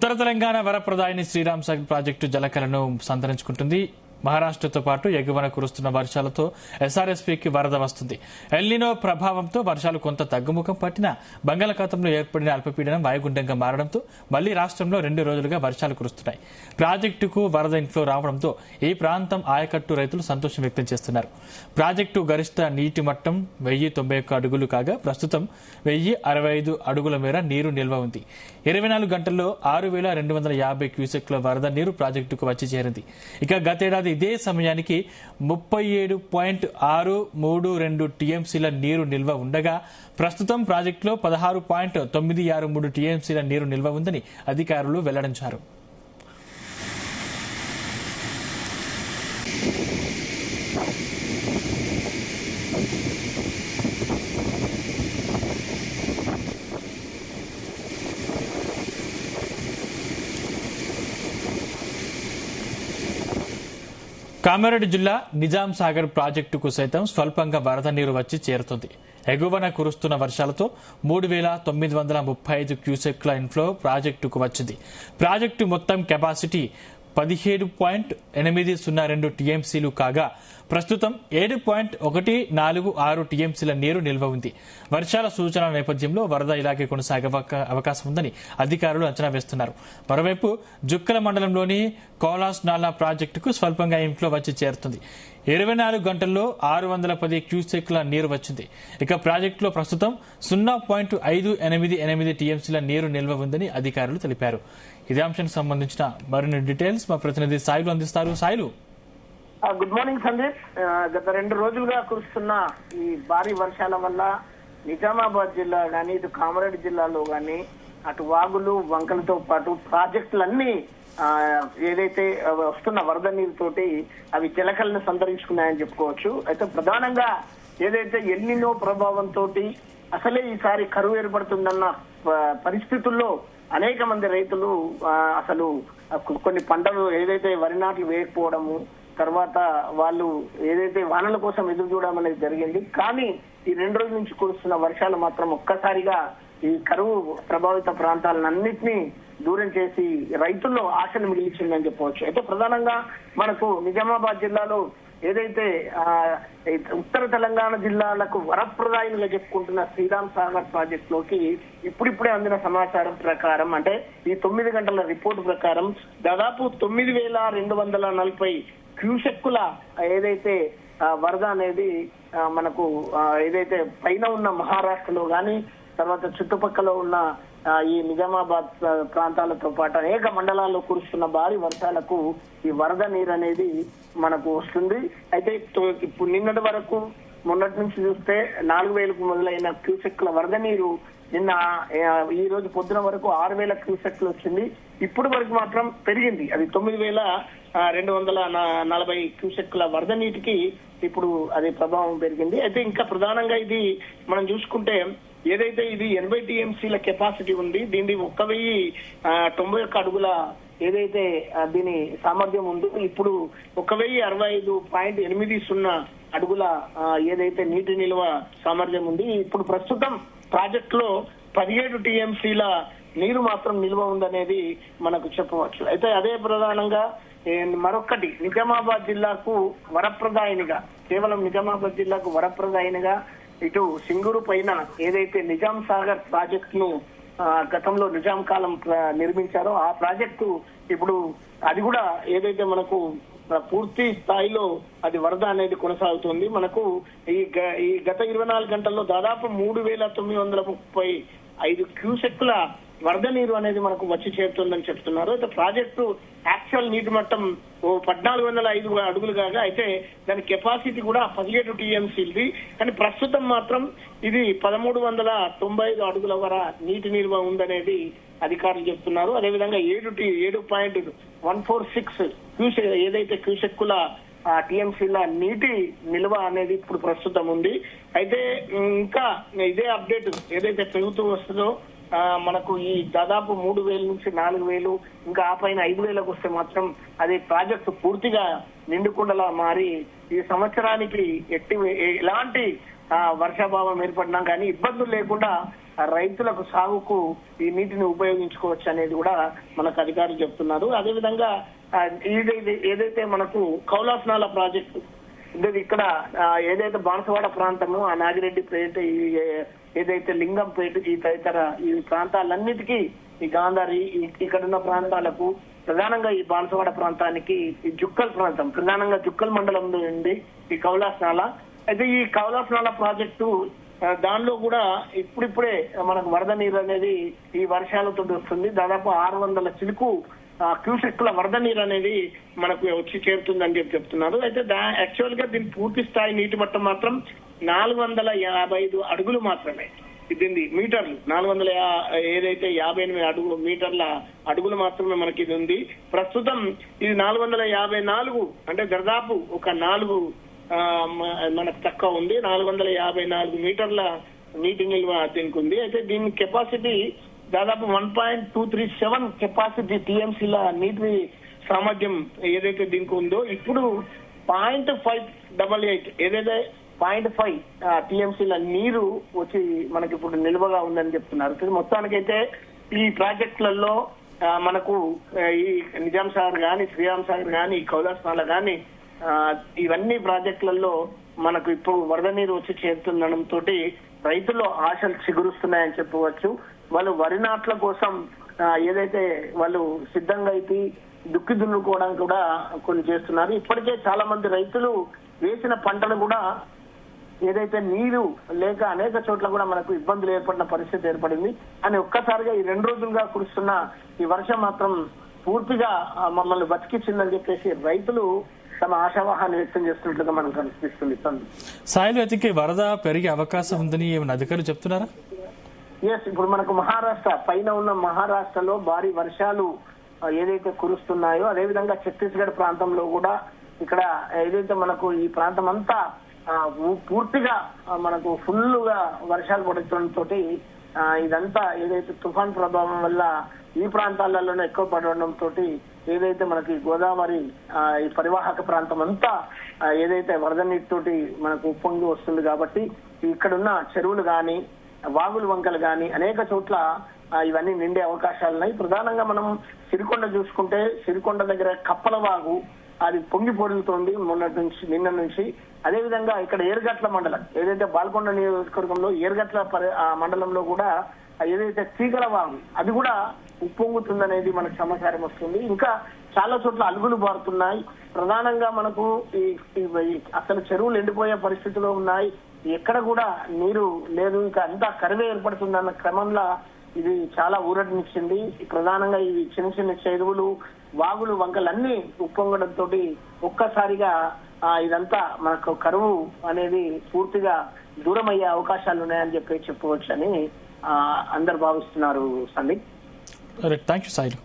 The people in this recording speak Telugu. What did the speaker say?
ఉత్తర తెలంగాణ వరప్రదాయిని శ్రీరామ్ సాగర్ ప్రాజెక్టు జలకలను సంతరించుకుంటుంది. మహారాష్ట్రతో పాటు ఎగువన కురుస్తున్న వర్షాలతో ఎస్ఆర్ఎస్పీకి వరద వస్తుంది. ఎల్నినో ప్రభావంతో వర్షాలు కొంత తగ్గుముఖం పట్టినా బంగాళాఖాతంలో ఏర్పడిన అల్పపీడనం వాయుగుండంగా మారడంతో మళ్లీ రాష్ట్రంలో 2 రోజులుగా వర్షాలు కురుస్తున్నాయి. ప్రాజెక్టుకు వరద ఇన్ఫ్లో రావడంతో ఈ ప్రాంతం ఆయకట్టు రైతులు సంతోషం వ్యక్తం చేస్తున్నారు. ప్రాజెక్టు గరిష్ట నీటి మట్టం 1091 అడుగులు కాగా ప్రస్తుతం 1065 అడుగుల మేర నీరు నిల్వ ఉంది. 24 గంటల్లో 6250 క్యూసెక్ల వరద నీరు ప్రాజెక్టుకు వచ్చి చేరింది. ఇక గతేడాది ఇదే సమయానికి 37.632 టీఎంసీల నీరు నిల్వ ఉండగా ప్రస్తుతం ప్రాజెక్టులో 16.963 టీఎంసీల నీరు నిల్వ ఉందని అధికారులు వెల్లడించారు. కామారెడ్డి జిల్లా నిజాం సాగర్ ప్రాజెక్టుకు సైతం స్వల్పంగా వరద నీరు వచ్చి చేరుతుంది. ఎగువన కురుస్తున్న వర్షాలతో 3935 క్యూసెక్ల ఇన్ఫ్లో ప్రాజెక్టుకు వచ్చింది. ప్రాజెక్టు మొత్తం కెపాసిటీ 17.802 టీఎంసీలు కాగా ప్రస్తుతం 7.146 టీఎంసీల నీరు నిల్వ ఉంది. వర్షాల సూచనల నేపథ్యంలో వరద ఇలాగే కొనసాగే అవకాశం ఉందని అధికారులు అంచనా వేస్తున్నారు. మరోవైపు జుక్కల మండలంలోని కోలాస్ నాలా ప్రాజెక్టుకు స్వల్పంగా ఇన్ఫ్లో వచ్చి చేరుతుంది. 24 గంటల్లో 610 క్యూసెక్ల నీరు వచ్చింది. ఇక ప్రాజెక్టులో ప్రస్తుతం 0.588 టీఎంసీల నీరు నిల్వ ఉందని అధికారులు తెలిపారు. ఇదే అంశానికి సంబంధించిన మరిన్ని డీటెయిల్స్ మా ప్రతినిధి సాయిలు అందిస్తారు. Sailu, good morning Sandeep. గత 2 రోజులుగా కురుస్తున్న ఈ భారీ వర్షాల వల్ల నిజామాబాద్ జిల్లా గానీ, ఇటు కామారెడ్డి జిల్లాలో గానీ అటు వాగులు వంకలతో పాటు ప్రాజెక్టులన్నీ ఏదైతే వస్తున్న వరద నీరుతోటి అవి జలకలను సంతరించుకున్నాయని చెప్పుకోవచ్చు. అయితే ప్రధానంగా ఏదైతే ఎల్నినో ప్రభావంతో అసలే ఈసారి కరువు ఏర్పడుతుందన్న పరిస్థితుల్లో అనేక మంది రైతులు అసలు కొన్ని పంటలు ఏదైతే వరి నాట్లు వేయకపోవడము, తర్వాత వాళ్ళు ఏదైతే వానల కోసం ఎదురు చూడడం అనేది జరిగింది. కానీ ఈ 2 రోజుల నుంచి కురుస్తున్న వర్షాలు మాత్రం ఒక్కసారిగా ఈ కరువు ప్రభావిత ప్రాంతాలన్నింటినీ దూరం చేసి రైతుల్లో ఆశను మిగిల్చిందని చెప్పవచ్చు. అయితే ప్రధానంగా మనకు నిజామాబాద్ జిల్లాలో ఏదైతే ఉత్తర తెలంగాణ జిల్లాలకు వరప్రదాయినిగా చెప్పుకుంటున్న శ్రీరామ్ సాగర్ ప్రాజెక్ట్ లోకి ఇప్పుడిప్పుడే అందిన సమాచారం ప్రకారం, అంటే ఈ 9 గంటల రిపోర్టు ప్రకారం దాదాపు 9240 క్యూసెక్కుల ఏదైతే వరద అనేది మనకు ఏదైతే పైన ఉన్న మహారాష్ట్రలో గాని, తర్వాత చుట్టుపక్కల ఉన్న ఈ నిజామాబాద్ ప్రాంతాలతో పాటు అనేక మండలాల్లో కురుస్తున్న భారీ వర్షాలకు ఈ వరద నీరు అనేది మనకు వస్తుంది. అయితే ఇప్పుడు నిన్నటి వరకు మొన్నటి నుంచి చూస్తే 4000కు మొదలైన క్యూసెక్ల వరద నీరు నిన్న ఈ రోజు పొద్దున వరకు 6000 క్యూసెక్లు వచ్చింది. ఇప్పుడు వరకు మాత్రం పెరిగింది, అది 9240 క్యూసెక్ల వరద నీటికి ఇప్పుడు అది ప్రభావం పెరిగింది. అయితే ఇంకా ప్రధానంగా ఇది మనం చూసుకుంటే ఏదైతే ఇది 80 టీఎంసీల కెపాసిటీ ఉంది, దీన్ని 1091 అడుగుల ఏదైతే దీని సామర్థ్యం ఉందో ఇప్పుడు 1065.80 అడుగుల ఏదైతే నీటి నిల్వ సామర్థ్యం ఉంది. ఇప్పుడు ప్రస్తుతం ప్రాజెక్ట్ లో 17 టీఎంసీల నీరు మాత్రం నిల్వ ఉందనేది మనకు చెప్పవచ్చు. అయితే అదే ప్రధానంగా మరొక్కటి నిజామాబాద్ జిల్లాకు వరప్రదాయినిగా, కేవలం నిజామాబాద్ జిల్లాకు వరప్రదాయినిగా ఇటు సింగూరు పైన ఏదైతే నిజాం సాగర్ ప్రాజెక్ట్ ను గతంలో నిజాం కాలం నిర్మించారో ఆ ప్రాజెక్టు ఇప్పుడు అది కూడా ఏదైతే మనకు పూర్తి స్థాయిలో అది వరద అనేది కొనసాగుతుంది. మనకు ఈ గత 24 గంటల్లో దాదాపు 3935 క్యూసెక్కుల వరద నీరు అనేది మనకు వచ్చి చేరుతుందని చెప్తున్నారు. అయితే ప్రాజెక్టు యాక్చువల్ నీటి మట్టం 1405 అడుగులు కాగా, అయితే దాని కెపాసిటీ కూడా 17 టీఎంసీది. కానీ ప్రస్తుతం మాత్రం ఇది 1395 అడుగుల వర నీటి నిల్వ ఉందనేది అధికారులు చెప్తున్నారు. అదేవిధంగా 7.146 ఏదైతే క్యూసెక్కుల టీఎంసీల నీటి నిల్వ అనేది ఇప్పుడు ప్రస్తుతం ఉంది. అయితే ఇంకా ఇదే అప్డేట్ ఏదైతే పెరుగుతూ వస్తుందో మనకు ఈ దాదాపు 3000 నుంచి 4000 ఇంకా ఆ పైన 5000కు వస్తే మాత్రం అది ప్రాజెక్టు పూర్తిగా నిండుకుండలా మారి ఈ సంవత్సరానికి ఎలాంటి వర్షాభావం ఏర్పడినా కానీ ఇబ్బందులు లేకుండా ఆ రైతులకు సాగుకు ఈ నీటిని ఉపయోగించుకోవచ్చు అనేది కూడా మనకు అధికారులు చెప్తున్నారు. అదేవిధంగా ఏదైతే మనకు కౌలాస్నాల ప్రాజెక్టు ఇక్కడ ఏదైతే బాన్సవాడ ప్రాంతము, ఆ నాగిరెడ్డిపేట, ఏదైతే లింగంపేట, ఈ తదితర ఈ ప్రాంతాలన్నిటికీ ఈ గాంధారి ఇక్కడున్న ప్రాంతాలకు ప్రధానంగా ఈ బాన్సవాడ ప్రాంతానికి ఈ జుక్కల్ ప్రాంతం, ప్రధానంగా జుక్కల్ మండలంలో ఉంది ఈ కౌలాస్నాల. అయితే ఈ కౌలాస్నాల ప్రాజెక్టు దానిలో కూడా ఇప్పుడిప్పుడే మనకు వరద నీరు అనేది ఈ వర్షాలతో వస్తుంది. దాదాపు 600 చిలుకు క్యూసెక్ల వరద నీరు అనేది మనకు వచ్చి చేరుతుందని చెప్తున్నారు. అయితే యాక్చువల్ గా దీని పూర్తి స్థాయి నీటి మట్టం మాత్రం 455 అడుగులు మాత్రమే. ఇది మీటర్లు 400 58 మీటర్ల అడుగులు మాత్రమే మనకి ఇది ఉంది. ప్రస్తుతం ఇది 454, అంటే దాదాపు ఒక 4 మనకు తక్కువ ఉంది. 454 మీటర్ల నీటి నిల్వ దీనికి ఉంది. అయితే దీని కెపాసిటీ దాదాపు 1.237 కెపాసిటీ టీఎంసీల నీటి సామర్థ్యం ఏదైతే దీనికి ఉందో, ఇప్పుడు 0.588 ఏదైతే 0.5 టీఎంసీల నీరు వచ్చి మనకి ఇప్పుడు నిల్వగా ఉందని చెప్తున్నారు. మొత్తానికైతే ఈ ప్రాజెక్టులలో మనకు ఈ నిజాం సాగర్ గాని, శ్రీరామ్ సాగర్ గాని, ఈ కౌలాస్నాల గాని ఇవన్నీ ప్రాజెక్టులలో మనకు ఇప్పుడు వరద నీరు వచ్చి చేరుతుండడంతో రైతుల్లో ఆశలు చిగురుస్తున్నాయని చెప్పవచ్చు. వాళ్ళు వరి నాట్ల కోసం ఏదైతే వాళ్ళు సిద్ధంగా అయితే దుక్కి దున్నుకోవడానికి కూడా కొన్ని చేస్తున్నారు. ఇప్పటికే చాలా మంది రైతులు వేసిన పంటలు కూడా ఏదైతే నీరు లేక అనేక చోట్ల కూడా మనకు ఇబ్బందులు ఏర్పడిన పరిస్థితి ఏర్పడింది. అని ఒక్కసారిగా ఈ 2 రోజులుగా కురుస్తున్న ఈ వర్షం మాత్రం పూర్తిగా మమ్మల్ని బతికించిందని చెప్పేసి రైతులు తమ ఆశావాహాన్ని వ్యక్తం చేస్తున్నట్లుగా మనకు అనిపిస్తుంది. సాయిల్ వెతికి వరద పెరిగే అవకాశం ఉందని ఏమైనా అధికారులు చెప్తున్నారా? ఇప్పుడు మనకు మహారాష్ట్ర పైన ఉన్న మహారాష్ట్రలో భారీ వర్షాలు ఏదైతే కురుస్తున్నాయో, అదేవిధంగా ఛత్తీస్గఢ్ ప్రాంతంలో కూడా ఇక్కడ ఏదైతే మనకు ఈ ప్రాంతం అంతా పూర్తిగా మనకు ఫుల్ గా వర్షాలు పడటంతో ఇదంతా ఏదైతే తుఫాన్ ప్రభావం వల్ల ఈ ప్రాంతాలలోనే ఎక్కువ పడడంతో ఏదైతే మనకి గోదావరి ఈ పరివాహక ప్రాంతం అంతా ఏదైతే వరద నీటితోటి మనకు ఉప్పొంగి వస్తుంది. కాబట్టి ఇక్కడున్న చెరువులు గాని, వాగులు వంకలు గాని అనేక చోట్ల ఇవన్నీ నిండే అవకాశాలున్నాయి. ప్రధానంగా మనం సిరికొండ చూసుకుంటే, సిరికొండ దగ్గర కప్పల వాగు అది పొంగి పొరులుతోంది నిన్న నుంచి. అదేవిధంగా ఇక్కడ ఏరుగట్ల మండలం ఏదైతే బాల్కొండ నియోజకవర్గంలో ఏరుగట్ల మండలంలో కూడా ఏదైతే తీగల వాగు అది కూడా ఉప్పొంగుతుందనేది మనకు సమాచారం వస్తుంది. ఇంకా చాలా చోట్ల అలుగులు బారుతున్నాయి. ప్రధానంగా మనకు అసలు చెరువులు ఎండిపోయే పరిస్థితిలో ఉన్నాయి. ఎక్కడ కూడా నీరు లేదు. ఇంకా అంతా కరువే ఏర్పడుతుందన్న క్రమంలో ఇది చాలా ఊరటనిచ్చింది. ప్రధానంగా ఇవి చిన్న చిన్న చెరువులు, వాగులు, వంకలన్నీ ఉప్పొంగడంతో ఒక్కసారిగా ఇదంతా మనకు కరువు అనేది పూర్తిగా దూరం అయ్యే అవకాశాలు ఉన్నాయని చెప్పవచ్చు అని అందరు భావిస్తున్నారు. Sandeep, thank you Sailu.